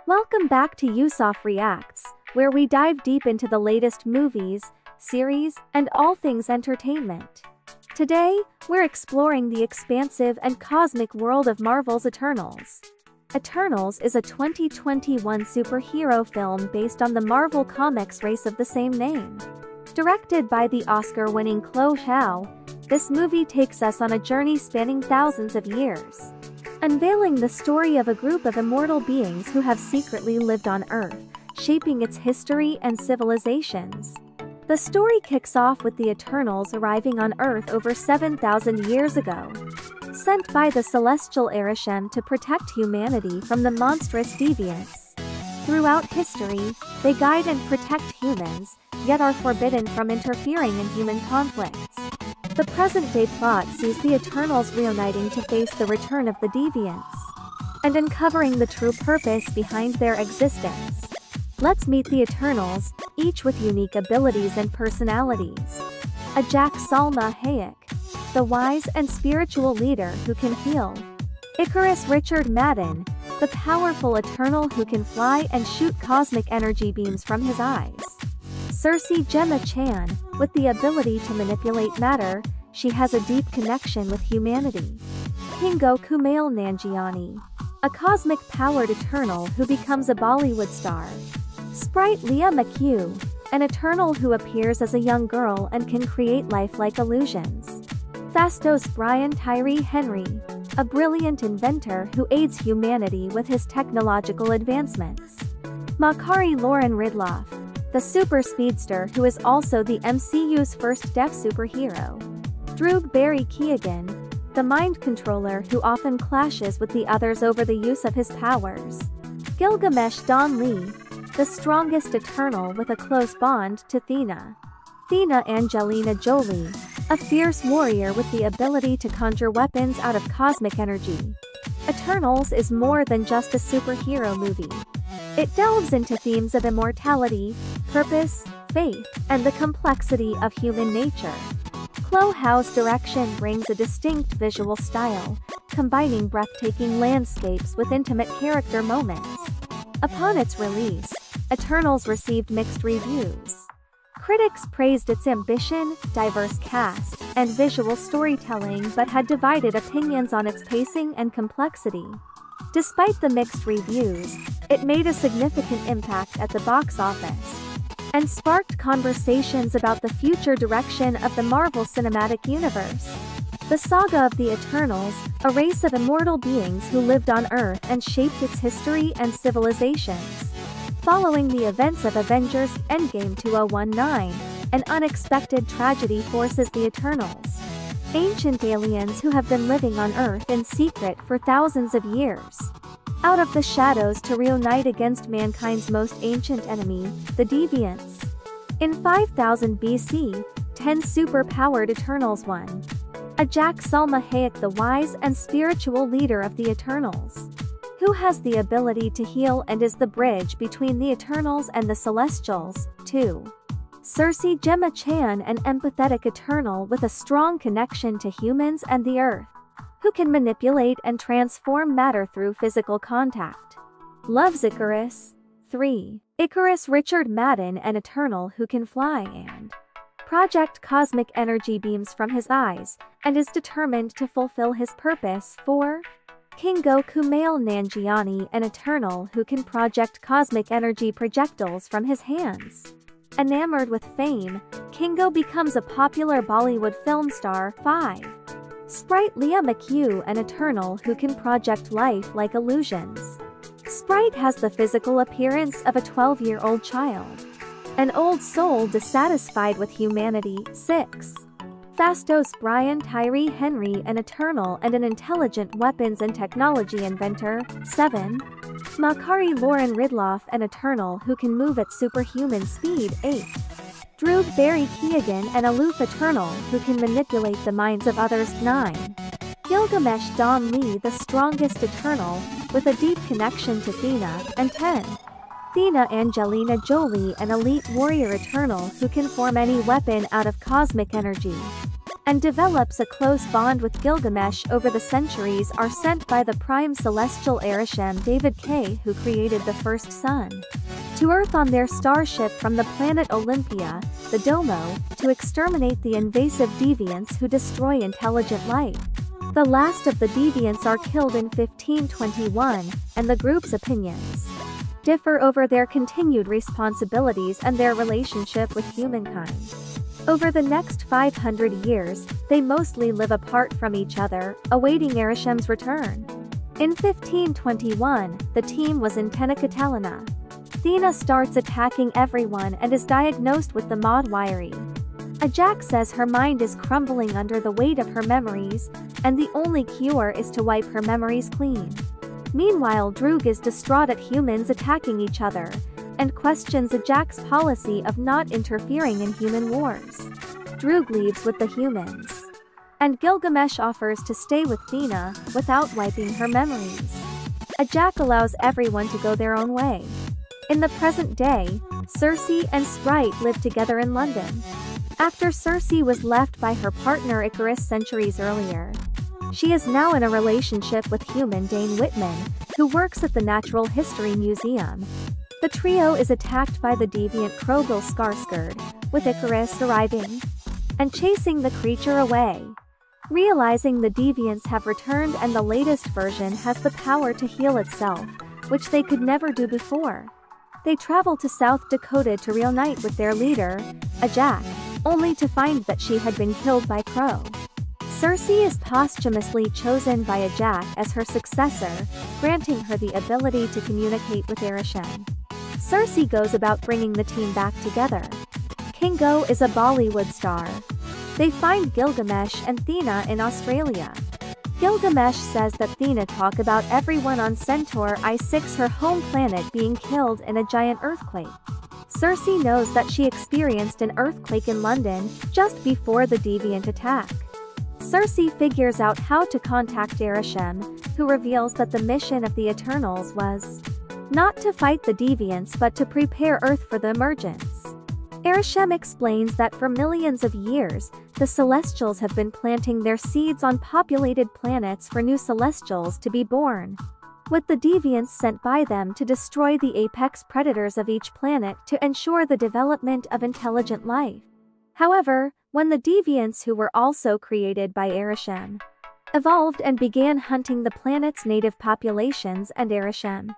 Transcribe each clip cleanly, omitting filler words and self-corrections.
Welcome back to Yusuf Reacts, where we dive deep into the latest movies, series, and all things entertainment. Today, we're exploring the expansive and cosmic world of Marvel's Eternals. Eternals is a 2021 superhero film based on the Marvel Comics race of the same name. Directed by the Oscar-winning Chloe Zhao, this movie takes us on a journey spanning thousands of years, unveiling the story of a group of immortal beings who have secretly lived on Earth, shaping its history and civilizations. The story kicks off with the Eternals arriving on Earth over 7,000 years ago, sent by the celestial Arishem to protect humanity from the monstrous Deviants. Throughout history, they guide and protect humans, yet are forbidden from interfering in human conflicts. The present-day plot sees the Eternals reuniting to face the return of the Deviants, and uncovering the true purpose behind their existence. Let's meet the Eternals, each with unique abilities and personalities. Salma Hayek, the wise and spiritual leader who can heal. Ikaris Richard Madden, the powerful Eternal who can fly and shoot cosmic energy beams from his eyes. Gemma Chan, with the ability to manipulate matter, she has a deep connection with humanity. Kingo Nanjiani, a cosmic-powered Eternal who becomes a Bollywood star. Sprite Leah McHugh, an Eternal who appears as a young girl and can create lifelike illusions. Brian Tyree Henry, a brilliant inventor who aids humanity with his technological advancements. Makari Lauren Ridloff, the super speedster who is also the MCU's first deaf superhero. Droog Barry Keoghan, the mind controller who often clashes with the others over the use of his powers. Gilgamesh Don Lee, the strongest Eternal with a close bond to Thena. Angelina Jolie, a fierce warrior with the ability to conjure weapons out of cosmic energy. Eternals is more than just a superhero movie. It delves into themes of immortality, purpose, faith, and the complexity of human nature. Chloe Zhao's direction brings a distinct visual style, combining breathtaking landscapes with intimate character moments. Upon its release, Eternals received mixed reviews. Critics praised its ambition, diverse cast, and visual storytelling but had divided opinions on its pacing and complexity. Despite the mixed reviews, it made a significant impact at the box office, and sparked conversations about the future direction of the Marvel Cinematic Universe. The saga of the Eternals, a race of immortal beings who lived on Earth and shaped its history and civilizations. Following the events of Avengers Endgame 2019, an unexpected tragedy forces the Eternals, ancient aliens who have been living on Earth in secret for thousands of years, out of the shadows to reunite against mankind's most ancient enemy, the Deviants. In 5000 BC, 10 super-powered Eternals won. Salma Hayek, the wise and spiritual leader of the Eternals, who has the ability to heal and is the bridge between the Eternals and the Celestials. 2. Gemma Chan, an empathetic Eternal with a strong connection to humans and the Earth, who can manipulate and transform matter through physical contact. Loves Ikaris. 3. Ikaris Richard Madden, an Eternal who can fly and project cosmic energy beams from his eyes, and is determined to fulfill his purpose. 4. Kingo Nanjiani, an Eternal who can project cosmic energy projectiles from his hands. Enamored with fame, Kingo becomes a popular Bollywood film star. 5. Sprite Leah McHugh, an Eternal who can project life-like illusions. Sprite has the physical appearance of a 12-year-old child, an old soul dissatisfied with humanity. 6. Brian Tyree Henry, an Eternal and an intelligent weapons and technology inventor. 7. Makari Lauren Ridloff, an Eternal who can move at superhuman speed. 8. Droog Barry Keoghan, an aloof Eternal who can manipulate the minds of others. 9. Gilgamesh Don Lee, the strongest Eternal, with a deep connection to Thena. And 10. Angelina Jolie, an elite warrior Eternal who can form any weapon out of cosmic energy. and develops a close bond with Gilgamesh over the centuries are sent by the prime celestial Arishem David K, who created the first sun, to Earth on their starship from the planet Olympia, the Domo, to exterminate the invasive deviants who destroy intelligent life. The last of the deviants are killed in 1521, and the group's opinions differ over their continued responsibilities and their relationship with humankind. Over the next 500 years, they mostly live apart from each other, awaiting Arishem's return. In 1521, the team was in Tenochtitlan. Thena starts attacking everyone and is diagnosed with the Modwiri. Ajak says her mind is crumbling under the weight of her memories, and the only cure is to wipe her memories clean. Meanwhile, Droog is distraught at humans attacking each other, and questions Ajak's policy of not interfering in human wars. Droog leaves with the humans, and Gilgamesh offers to stay with Thena without wiping her memories. Ajak allows everyone to go their own way. In the present day, Circe and Sprite live together in London, after Circe was left by her partner Ikaris centuries earlier. She is now in a relationship with human Dane Whitman, who works at the Natural History Museum. The trio is attacked by the deviant Krogel Skarsgård, with Ikaris arriving and chasing the creature away. Realizing the deviants have returned and the latest version has the power to heal itself, which they could never do before, they travel to South Dakota to reunite with their leader, Ajak, only to find that she had been killed by Crow. Circe is posthumously chosen by Ajak as her successor, granting her the ability to communicate with Arishem. Circe goes about bringing the team back together. Kingo is a Bollywood star. They find Gilgamesh and Thena in Australia. Gilgamesh says that Thena talk about everyone on Centaur I-6, her home planet, being killed in a giant earthquake. Circe knows that she experienced an earthquake in London just before the deviant attack. Circe figures out how to contact Arishem, who reveals that the mission of the Eternals was not to fight the deviants but to prepare Earth for the emergence. Arishem explains that for millions of years, the Celestials have been planting their seeds on populated planets for new Celestials to be born, with the deviants sent by them to destroy the apex predators of each planet to ensure the development of intelligent life. However, when the deviants, who were also created by Arishem, evolved and began hunting the planet's native populations and Arishem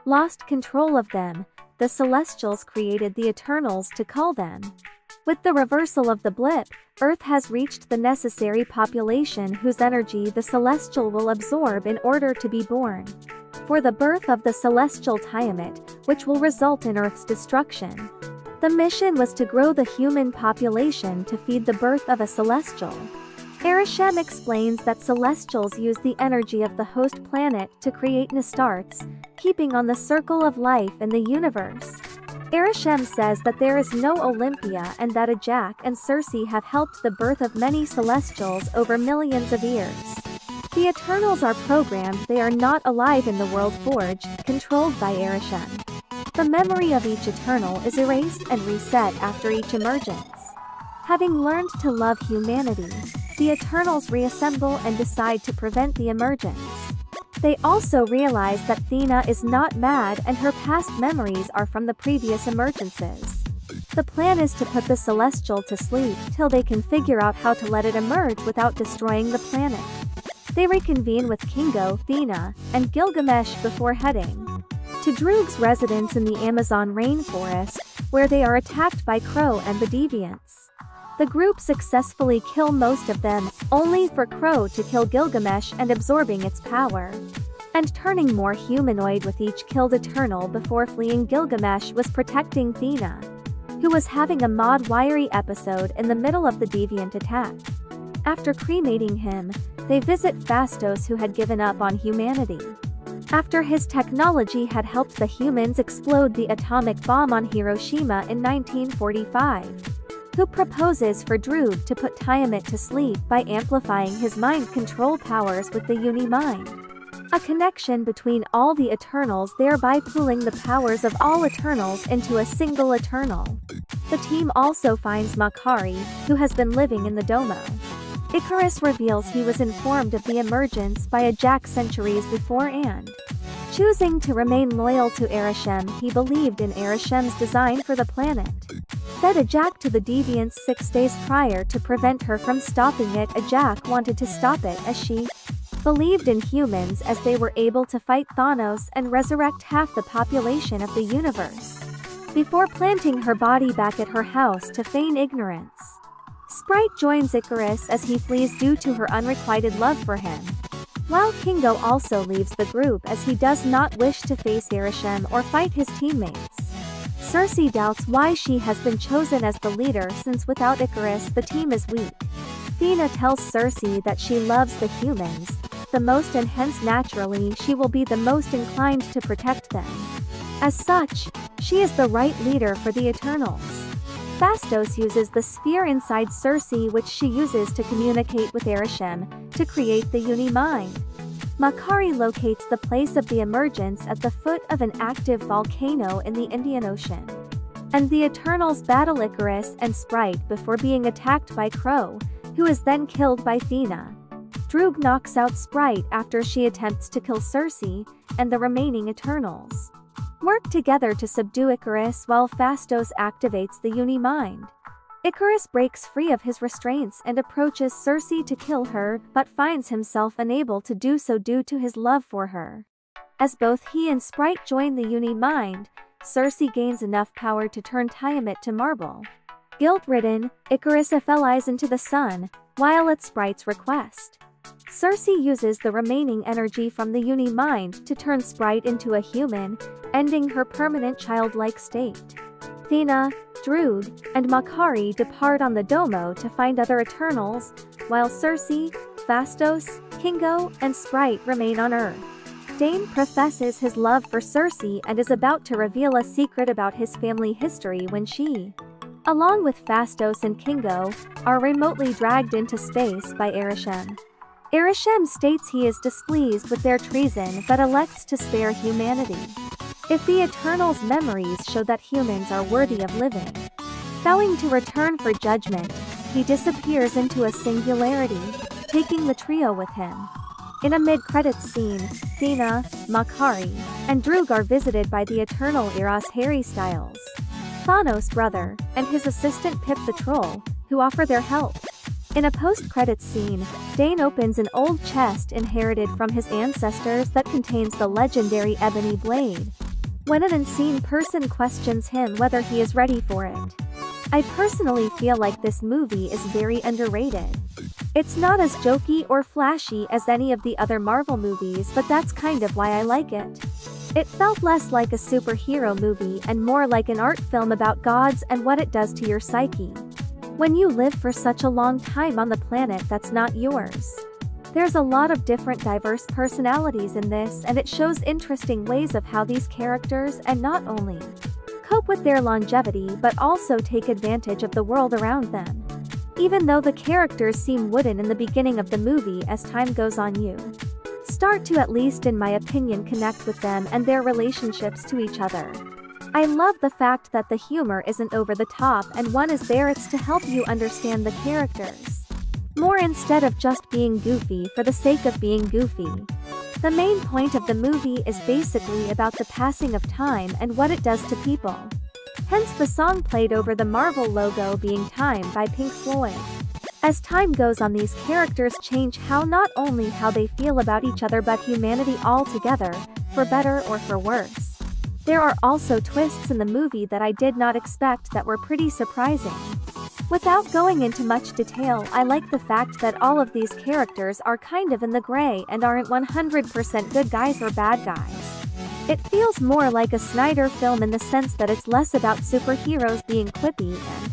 lost control of them, the Celestials created the Eternals to cull them. With the reversal of the blip, Earth has reached the necessary population whose energy the Celestial will absorb in order to be born, for the birth of the Celestial Tiamat, which will result in Earth's destruction. The mission was to grow the human population to feed the birth of a Celestial. Arishem explains that Celestials use the energy of the host planet to create Nistarts, keeping on the circle of life in the universe. Arishem says that there is no Olympia and that Ajak and Circe have helped the birth of many Celestials over millions of years. The Eternals are programmed; they are not alive in the world forged, controlled by Arishem. The memory of each Eternal is erased and reset after each emergence. Having learned to love humanity, the Eternals reassemble and decide to prevent the emergence. They also realize that Thena is not mad and her past memories are from the previous emergences. The plan is to put the Celestial to sleep till they can figure out how to let it emerge without destroying the planet. They reconvene with Kingo, Thena, and Gilgamesh before heading to Droog's residence in the Amazon rainforest, where they are attacked by Crow and the Deviants. The group successfully kill most of them, only for Crow to kill Gilgamesh and absorbing its power, and turning more humanoid with each killed Eternal. Before fleeing, Gilgamesh was protecting Thena, who was having a Modwiri episode in the middle of the deviant attack. After cremating him, they visit Phastos, who had given up on humanity after his technology had helped the humans explode the atomic bomb on Hiroshima in 1945. Who proposes for Droog to put Tiamat to sleep by amplifying his mind control powers with the UNIMIND, a connection between all the Eternals, thereby pooling the powers of all Eternals into a single Eternal. The team also finds Makari, who has been living in the Domo. Ikaris reveals he was informed of the emergence by a Jack centuries before and, choosing to remain loyal to Arishem, he believed in Arishem's design for the planet. Fed a Jack to the Deviants 6 days prior to prevent her from stopping it. A Jack wanted to stop it as she believed in humans, as they were able to fight Thanos and resurrect half the population of the universe, before planting her body back at her house to feign ignorance. Sprite joins Ikaris as he flees due to her unrequited love for him, while Kingo also leaves the group as he does not wish to face Arishem or fight his teammates. Cersei doubts why she has been chosen as the leader, since without Ikaris the team is weak. Athena tells Cersei that she loves the humans the most, and hence naturally she will be the most inclined to protect them. As such, she is the right leader for the Eternals. Phastos uses the sphere inside Cersei, which she uses to communicate with Arishem, to create the UNIMIND. Makari locates the place of the emergence at the foot of an active volcano in the Indian Ocean. And the Eternals battle Ikaris and Sprite before being attacked by Crow, who is then killed by Athena. Droog knocks out Sprite after she attempts to kill Cersei, and the remaining Eternals work together to subdue Ikaris while Phastos activates the UNIMIND. Ikaris breaks free of his restraints and approaches Cersei to kill her, but finds himself unable to do so due to his love for her. As both he and Sprite join the UNIMIND, Cersei gains enough power to turn Tiamat to marble. Guilt-ridden, Ikaris flies into the sun, while at Sprite's request. Cersei uses the remaining energy from the UNIMIND to turn Sprite into a human, ending her permanent childlike state. Athena, Droog, and Makari depart on the Domo to find other Eternals, while Cersei, Phastos, Kingo, and Sprite remain on Earth. Dane professes his love for Cersei and is about to reveal a secret about his family history when she, along with Phastos and Kingo, are remotely dragged into space by Arishem. Arishem states he is displeased with their treason but elects to spare humanity. If the Eternals' memories show that humans are worthy of living, vowing to return for judgment, he disappears into a singularity, taking the trio with him. In a mid-credits scene, Athena, Makari, and Droog are visited by the Eternal Eros Harry Styles, Thanos' brother, and his assistant Pip the Troll, who offer their help. In a post-credits scene, Dane opens an old chest inherited from his ancestors that contains the legendary Ebony Blade, when an unseen person questions him whether he is ready for it. I personally feel like this movie is very underrated. It's not as jokey or flashy as any of the other Marvel movies, but that's kind of why I like it. It felt less like a superhero movie and more like an art film about gods and what it does to your psyche when you live for such a long time on the planet that's not yours. There's a lot of different diverse personalities in this, and it shows interesting ways of how these characters and not only cope with their longevity but also take advantage of the world around them. Even though the characters seem wooden in the beginning of the movie, as time goes on you start to, at least in my opinion, connect with them and their relationships to each other. I love the fact that the humor isn't over the top and one is there, it's to help you understand the characters more instead of just being goofy for the sake of being goofy. The main point of the movie is basically about the passing of time and what it does to people. Hence the song played over the Marvel logo being Time by Pink Floyd. As time goes on, these characters change not only how they feel about each other but humanity altogether, for better or for worse. There are also twists in the movie that I did not expect that were pretty surprising. Without going into much detail, I like the fact that all of these characters are kind of in the gray and aren't 100% good guys or bad guys. It feels more like a Snyder film in the sense that it's less about superheroes being quippy and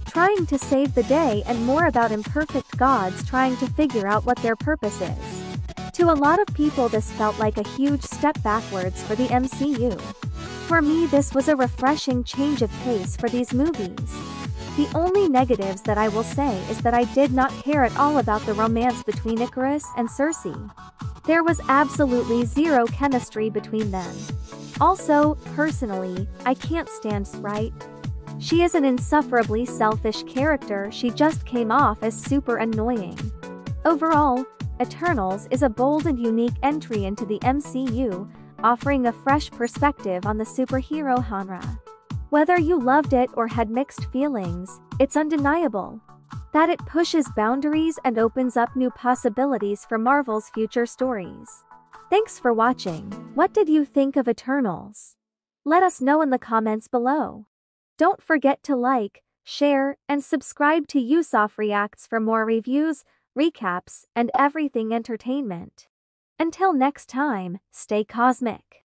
trying to save the day and more about imperfect gods trying to figure out what their purpose is. To a lot of people this felt like a huge step backwards for the MCU. For me, this was a refreshing change of pace for these movies. The only negatives that I will say is that I did not care at all about the romance between Ikaris and Cersei. There was absolutely zero chemistry between them. Also, personally, I can't stand Sprite. She is an insufferably selfish character. She just came off as super annoying. Overall, Eternals is a bold and unique entry into the MCU, offering a fresh perspective on the superhero genre. Whether you loved it or had mixed feelings, it's undeniable that it pushes boundaries and opens up new possibilities for Marvel's future stories. Thanks for watching. What did you think of Eternals? Let us know in the comments below. Don't forget to like, share, and subscribe to Yusuf Reacts for more reviews, recaps, and everything entertainment. Until next time, stay cosmic.